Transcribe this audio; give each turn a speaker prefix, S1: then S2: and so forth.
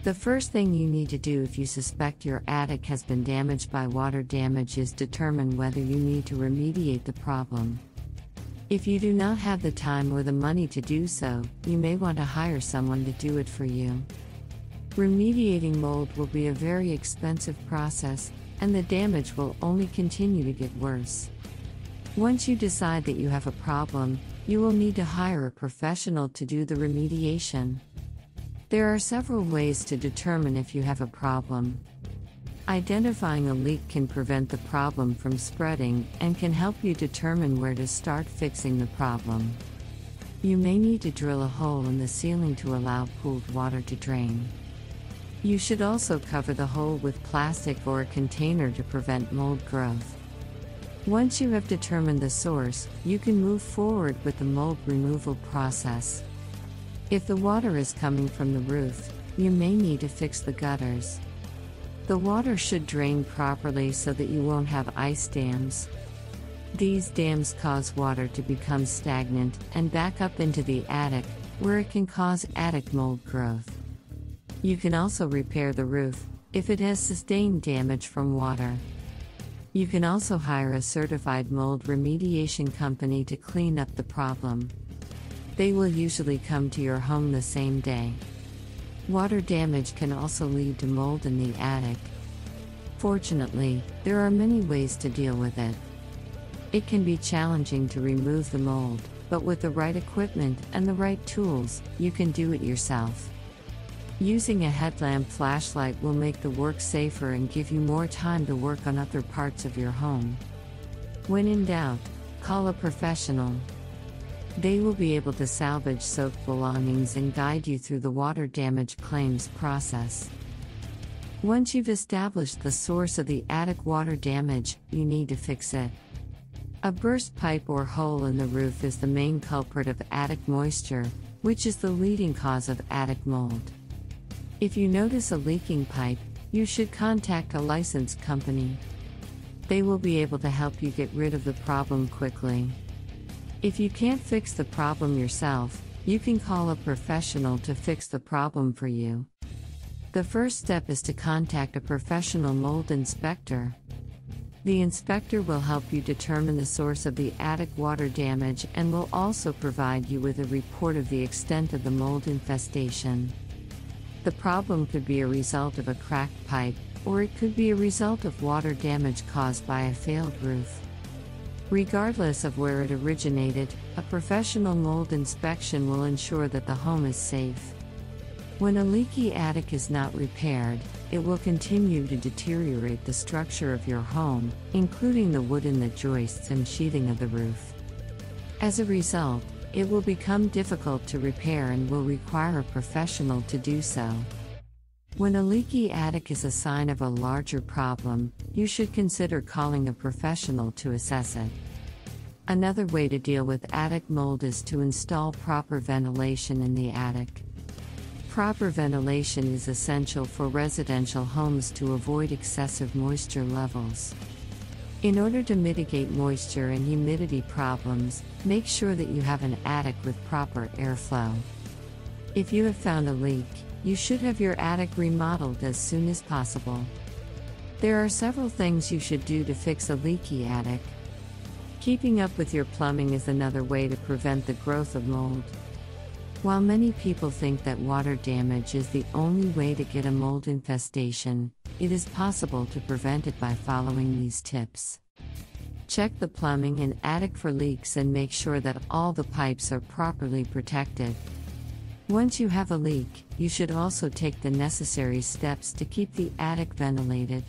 S1: The first thing you need to do if you suspect your attic has been damaged by water damage is determine whether you need to remediate the problem. If you do not have the time or the money to do so, you may want to hire someone to do it for you. Remediating mold will be a very expensive process, and the damage will only continue to get worse. Once you decide that you have a problem, you will need to hire a professional to do the remediation. There are several ways to determine if you have a problem. Identifying a leak can prevent the problem from spreading and can help you determine where to start fixing the problem. You may need to drill a hole in the ceiling to allow pooled water to drain. You should also cover the hole with plastic or a container to prevent mold growth. Once you have determined the source, you can move forward with the mold removal process. If the water is coming from the roof, you may need to fix the gutters. The water should drain properly so that you won't have ice dams. These dams cause water to become stagnant and back up into the attic, where it can cause attic mold growth. You can also repair the roof, if it has sustained damage from water. You can also hire a certified mold remediation company to clean up the problem. They will usually come to your home the same day. Water damage can also lead to mold in the attic. Fortunately, there are many ways to deal with it. It can be challenging to remove the mold, but with the right equipment and the right tools, you can do it yourself. Using a headlamp flashlight will make the work safer and give you more time to work on other parts of your home. When in doubt, call a professional. They will be able to salvage soaked belongings and guide you through the water damage claims process. Once you've established the source of the attic water damage, you need to fix it. A burst pipe or hole in the roof is the main culprit of attic moisture, which is the leading cause of attic mold. If you notice a leaking pipe, you should contact a licensed company. They will be able to help you get rid of the problem quickly. If you can't fix the problem yourself, you can call a professional to fix the problem for you. The first step is to contact a professional mold inspector. The inspector will help you determine the source of the attic water damage and will also provide you with a report of the extent of the mold infestation. The problem could be a result of a cracked pipe, or it could be a result of water damage caused by a failed roof. Regardless of where it originated, a professional mold inspection will ensure that the home is safe. When a leaky attic is not repaired, it will continue to deteriorate the structure of your home, including the wood in the joists and sheathing of the roof. As a result, it will become difficult to repair and will require a professional to do so. When a leaky attic is a sign of a larger problem, you should consider calling a professional to assess it. Another way to deal with attic mold is to install proper ventilation in the attic. Proper ventilation is essential for residential homes to avoid excessive moisture levels. In order to mitigate moisture and humidity problems, make sure that you have an attic with proper airflow. If you have found a leak, you should have your attic remodeled as soon as possible. There are several things you should do to fix a leaky attic. Keeping up with your plumbing is another way to prevent the growth of mold. While many people think that water damage is the only way to get a mold infestation, it is possible to prevent it by following these tips. Check the plumbing and attic for leaks and make sure that all the pipes are properly protected. Once you have a leak, you should also take the necessary steps to keep the attic ventilated.